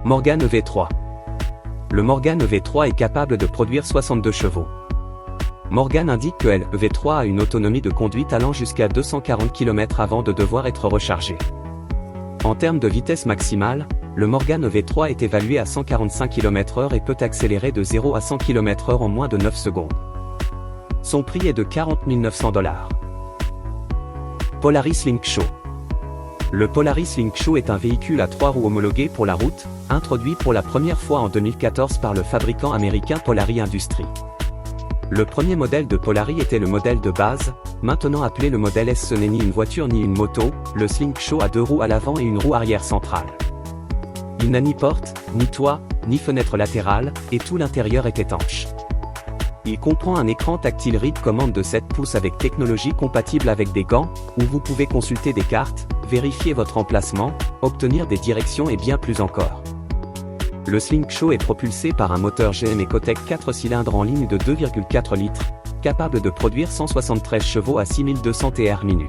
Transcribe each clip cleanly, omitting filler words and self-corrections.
Morgan EV3. Le Morgan EV3 est capable de produire 62 chevaux. Morgan indique que l'EV3 a une autonomie de conduite allant jusqu'à 240 km avant de devoir être rechargé. En termes de vitesse maximale, le Morgan EV3 est évalué à 145 km/h et peut accélérer de 0 à 100 km/h en moins de 9 secondes. Son prix est de $40 900. Polaris Link Show. Le Polaris Link Show est un véhicule à 3 roues homologué pour la route, introduit pour la première fois en 2014 par le fabricant américain Polari Industries. Le premier modèle de Polari était le modèle de base, maintenant appelé le modèle S. Ce n'est ni une voiture ni une moto, le Link Show a 2 roues à l'avant et une roue arrière centrale. Il n'a ni porte, ni toit, ni fenêtre latérale, et tout l'intérieur est étanche. Il comprend un écran tactile RID commande de 7 pouces avec technologie compatible avec des gants, où vous pouvez consulter des cartes, vérifier votre emplacement, obtenir des directions et bien plus encore. Le Link Show est propulsé par un moteur GM Ecotec 4 cylindres en ligne de 2,4 litres, capable de produire 173 chevaux à 6200 TR/min.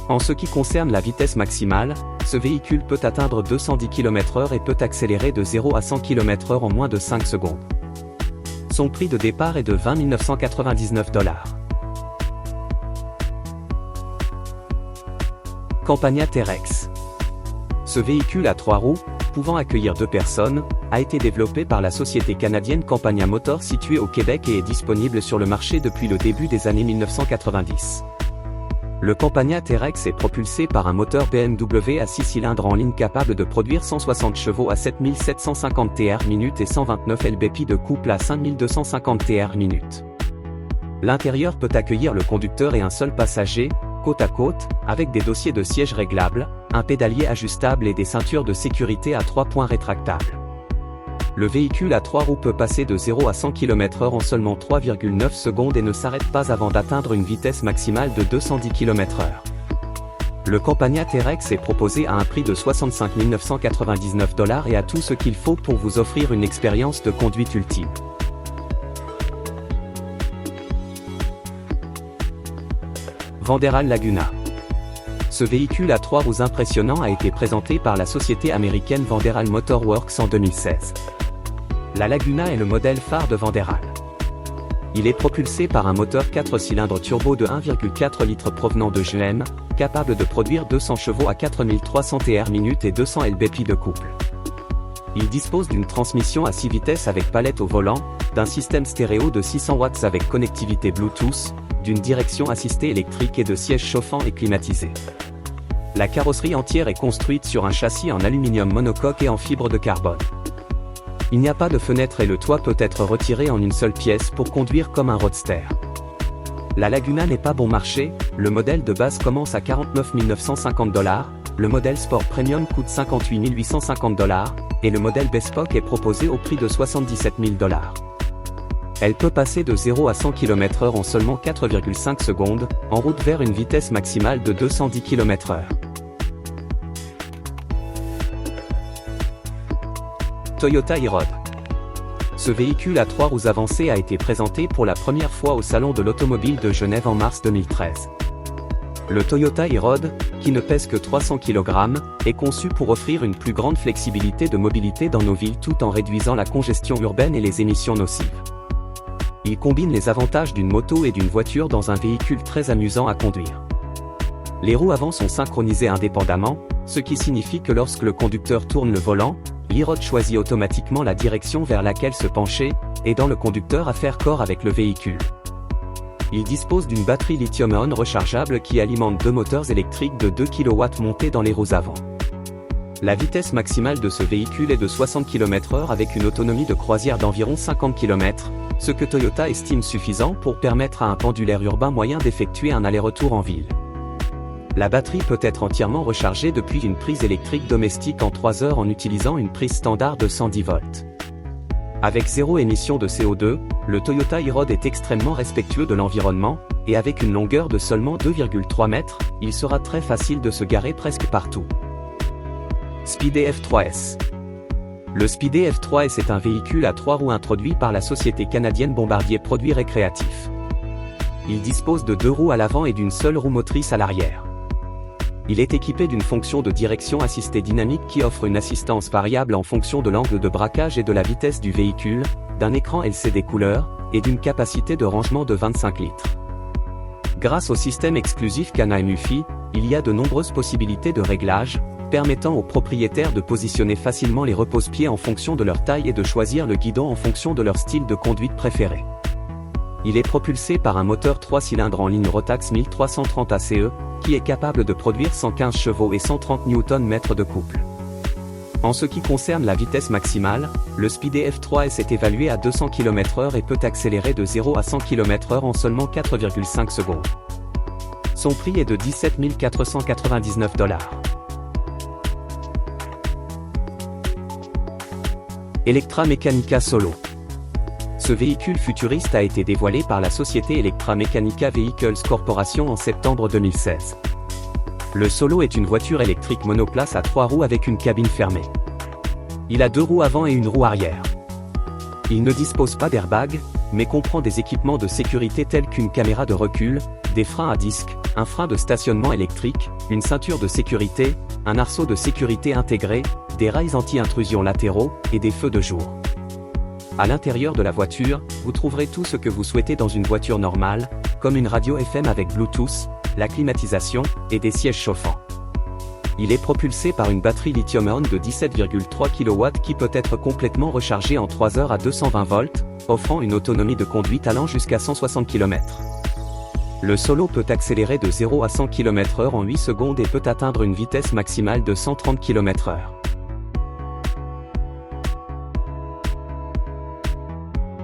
En ce qui concerne la vitesse maximale, ce véhicule peut atteindre 210 km/h et peut accélérer de 0 à 100 km/h en moins de 5 secondes. Son prix de départ est de $20 999. Campagna T-Rex. Ce véhicule à 3 roues, pouvant accueillir 2 personnes, a été développé par la société canadienne Campagna Motors située au Québec et est disponible sur le marché depuis le début des années 1990. Le Campagna T-Rex est propulsé par un moteur BMW à 6 cylindres en ligne capable de produire 160 chevaux à 7750 TR/min et 129 lb-ps de couple à 5250 TR/min. L'intérieur peut accueillir le conducteur et un seul passager, côte à côte, avec des dossiers de siège réglables, un pédalier ajustable et des ceintures de sécurité à 3 points rétractables. Le véhicule à 3 roues peut passer de 0 à 100 km/h en seulement 3,9 secondes et ne s'arrête pas avant d'atteindre une vitesse maximale de 210 km/h. Le Campagna T-Rex est proposé à un prix de $65 999 et a tout ce qu'il faut pour vous offrir une expérience de conduite ultime. Vanderal Laguna. Ce véhicule à 3 roues impressionnant a été présenté par la société américaine Vanderal Motor Works en 2016. La Laguna est le modèle phare de Vanderal. Il est propulsé par un moteur 4 cylindres turbo de 1,4 litres provenant de GM, capable de produire 200 chevaux à 4300 TR/min et 200 lb-ps de couple. Il dispose d'une transmission à 6 vitesses avec palette au volant, d'un système stéréo de 600 watts avec connectivité Bluetooth, d'une direction assistée électrique et de sièges chauffants et climatisés. La carrosserie entière est construite sur un châssis en aluminium monocoque et en fibre de carbone. Il n'y a pas de fenêtre et le toit peut être retiré en une seule pièce pour conduire comme un roadster. La Laguna n'est pas bon marché, le modèle de base commence à $49 950, le modèle Sport Premium coûte $58 850 et le modèle Bespoke est proposé au prix de $77 000. Elle peut passer de 0 à 100 km/h en seulement 4,5 secondes, en route vers une vitesse maximale de 210 km/h. Toyota e-Road. Ce véhicule à 3 roues avancées a été présenté pour la première fois au Salon de l'Automobile de Genève en mars 2013. Le Toyota e-Road, qui ne pèse que 300 kg, est conçu pour offrir une plus grande flexibilité de mobilité dans nos villes tout en réduisant la congestion urbaine et les émissions nocives. Il combine les avantages d'une moto et d'une voiture dans un véhicule très amusant à conduire. Les roues avant sont synchronisées indépendamment, ce qui signifie que lorsque le conducteur tourne le volant, l'e-Road choisit automatiquement la direction vers laquelle se pencher, aidant le conducteur à faire corps avec le véhicule. Il dispose d'une batterie lithium-ion rechargeable qui alimente 2 moteurs électriques de 2 kW montés dans les roues avant. La vitesse maximale de ce véhicule est de 60 km/h avec une autonomie de croisière d'environ 50 km, ce que Toyota estime suffisant pour permettre à un pendulaire urbain moyen d'effectuer un aller-retour en ville. La batterie peut être entièrement rechargée depuis une prise électrique domestique en 3 heures en utilisant une prise standard de 110 volts. Avec 0 émission de CO2, le Toyota e-Road est extrêmement respectueux de l'environnement, et avec une longueur de seulement 2,3 mètres, il sera très facile de se garer presque partout. Speedee F3S. Le Speedee F3S est un véhicule à 3 roues introduit par la société canadienne Bombardier Produits Récréatifs. Il dispose de 2 roues à l'avant et d'une seule roue motrice à l'arrière. Il est équipé d'une fonction de direction assistée dynamique qui offre une assistance variable en fonction de l'angle de braquage et de la vitesse du véhicule, d'un écran LCD couleur, et d'une capacité de rangement de 25 litres. Grâce au système exclusif Kana MUFI, il y a de nombreuses possibilités de réglage, permettant aux propriétaires de positionner facilement les repose-pieds en fonction de leur taille et de choisir le guidon en fonction de leur style de conduite préféré. Il est propulsé par un moteur 3 cylindres en ligne Rotax 1330 ACE, qui est capable de produire 115 chevaux et 130 Nm de couple. En ce qui concerne la vitesse maximale, le Speedy F3S est évalué à 200 km/h et peut accélérer de 0 à 100 km/h en seulement 4,5 secondes. Son prix est de $17 499. Electra Meccanica Solo. Ce véhicule futuriste a été dévoilé par la société Electra Meccanica Vehicles Corporation en septembre 2016. Le Solo est une voiture électrique monoplace à 3 roues avec une cabine fermée. Il a 2 roues avant et une roue arrière. Il ne dispose pas d'airbag, mais comprend des équipements de sécurité tels qu'une caméra de recul, des freins à disque, un frein de stationnement électrique, une ceinture de sécurité, un arceau de sécurité intégré, des rails anti-intrusion latéraux, et des feux de jour. À l'intérieur de la voiture, vous trouverez tout ce que vous souhaitez dans une voiture normale, comme une radio FM avec Bluetooth, la climatisation, et des sièges chauffants. Il est propulsé par une batterie lithium-ion de 17,3 kW qui peut être complètement rechargée en 3 heures à 220 volts, offrant une autonomie de conduite allant jusqu'à 160 km. Le Solo peut accélérer de 0 à 100 km/h en 8 secondes et peut atteindre une vitesse maximale de 130 km/h.